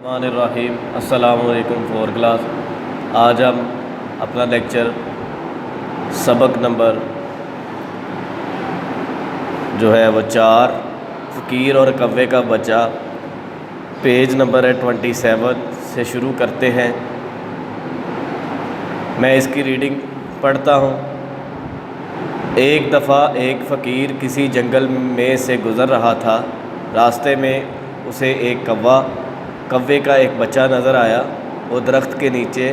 الرحمن الرحیم۔ السلام علیکم فور کلاس۔ آج ہم اپنا لیکچر سبق نمبر جو ہے وہ 4 فقیر اور کوے کا بچہ، پیج نمبر ہے 27 سے شروع کرتے ہیں۔ میں اس کی ریڈنگ پڑھتا ہوں۔ ایک دفعہ ایک فقیر کسی جنگل میں سے گزر رہا تھا۔ راستے میں اسے ایک کوے کا ایک بچہ نظر آیا۔ وہ درخت کے نیچے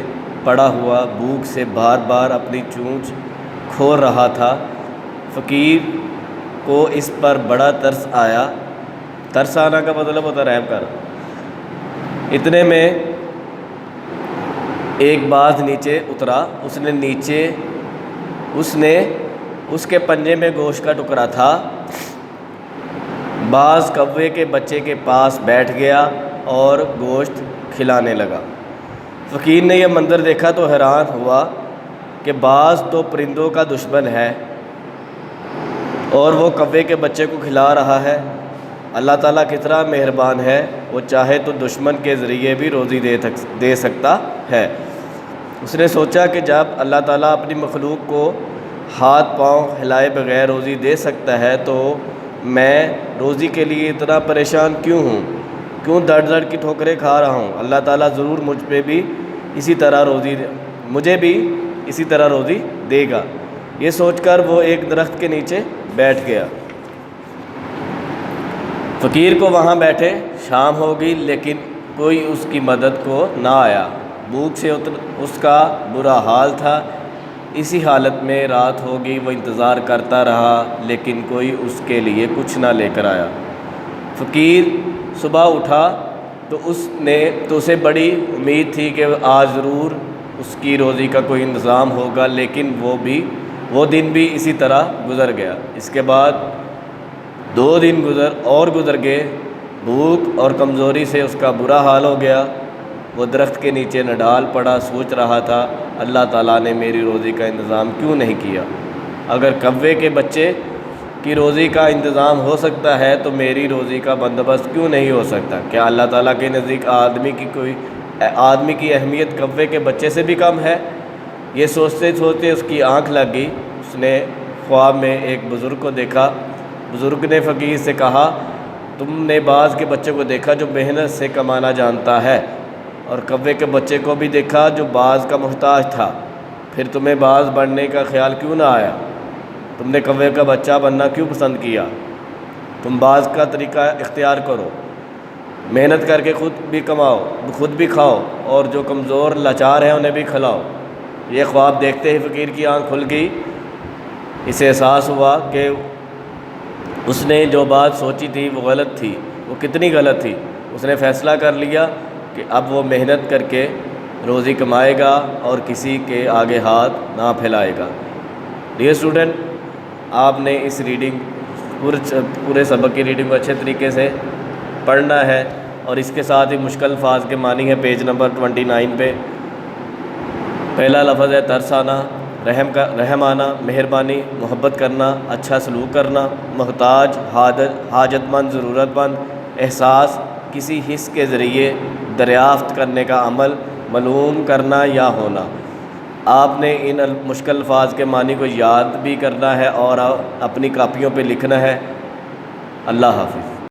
پڑا ہوا بھوک سے بار بار اپنی چونچ کھول رہا تھا۔ فقیر کو اس پر بڑا ترس آیا۔ ترس آنا کا مطلب ہوتا رحم کر۔ اتنے میں ایک باز نیچے اترا۔ اس کے پنجے میں گوشت کا ٹکڑا تھا۔ باز کوے کے بچے کے پاس بیٹھ گیا اور گوشت کھلانے لگا۔ فقیر نے یہ منظر دیکھا تو حیران ہوا کہ باز تو پرندوں کا دشمن ہے اور وہ کوے کے بچے کو کھلا رہا ہے۔ اللہ تعالیٰ کتنا مہربان ہے، وہ چاہے تو دشمن کے ذریعے بھی روزی دے سکتا ہے۔ اس نے سوچا کہ جب اللہ تعالیٰ اپنی مخلوق کو ہاتھ پاؤں ہلائے بغیر روزی دے سکتا ہے تو میں روزی کے لیے اتنا پریشان کیوں ہوں، کیوں دڑ دڑ کی ٹھوکریں کھا رہا ہوں۔ اللہ تعالیٰ ضرور مجھے بھی اسی طرح روزی دے گا۔ یہ سوچ کر وہ ایک درخت کے نیچے بیٹھ گیا۔ فقیر کو وہاں بیٹھے شام ہو گئی لیکن کوئی اس کی مدد کو نہ آیا۔ بھوک سے اس کا برا حال تھا۔ اسی حالت میں رات ہو گئی۔ وہ انتظار کرتا رہا لیکن کوئی اس کے لیے کچھ نہ لے کر آیا۔ فقیر صبح اٹھا تو اسے بڑی امید تھی کہ آج ضرور اس کی روزی کا کوئی انتظام ہوگا، لیکن وہ دن بھی اسی طرح گزر گیا۔ اس کے بعد 2 دن گزر گئے۔ بھوک اور کمزوری سے اس کا برا حال ہو گیا۔ وہ درخت کے نیچے نڈال پڑا، سوچ رہا تھا اللہ تعالیٰ نے میری روزی کا انتظام کیوں نہیں کیا؟ اگر کوے کے بچے کی روزی کا انتظام ہو سکتا ہے تو میری روزی کا بندوبست کیوں نہیں ہو سکتا؟ کیا اللہ تعالیٰ کے نزدیک آدمی کی اہمیت کوے کے بچے سے بھی کم ہے؟ یہ سوچتے سوچتے اس کی آنکھ لگ گئی۔ اس نے خواب میں ایک بزرگ کو دیکھا۔ بزرگ نے فقیر سے کہا، تم نے باز کے بچے کو دیکھا جو محنت سے کمانا جانتا ہے، اور کوے کے بچے کو بھی دیکھا جو باز کا محتاج تھا، پھر تمہیں باز بننے کا خیال کیوں نہ آیا؟ تم نے کوے کا بچہ بننا کیوں پسند کیا؟ تم باز کا طریقہ اختیار کرو، محنت کر کے خود بھی کھاؤ اور جو کمزور لاچار ہیں انہیں بھی کھلاؤ۔ یہ خواب دیکھتے ہی فقیر کی آنکھ کھل گئی۔ اسے احساس ہوا کہ اس نے جو بات سوچی تھی وہ غلط تھی، وہ کتنی غلط تھی۔ اس نے فیصلہ کر لیا کہ اب وہ محنت کر کے روزی کمائے گا اور کسی کے آگے ہاتھ نہ پھیلائے گا۔ ڈیئر اسٹوڈنٹ، آپ نے اس پورے سبق کی ریڈنگ کو اچھے طریقے سے پڑھنا ہے، اور اس کے ساتھ ہی مشکل الفاظ کے معنی ہے پیج نمبر 29 پہ۔ پہلا لفظ ہے ترس آنا، رحم آنا، مہربانی، محبت کرنا، اچھا سلوک کرنا، محتاج، حاجت مند، ضرورت مند، احساس، کسی حس کے ذریعے دریافت کرنے کا عمل، معلوم کرنا یا ہونا۔ آپ نے ان مشکل الفاظ کے معنی کو یاد بھی کرنا ہے اور اپنی کاپیوں پہ لکھنا ہے۔ اللہ حافظ۔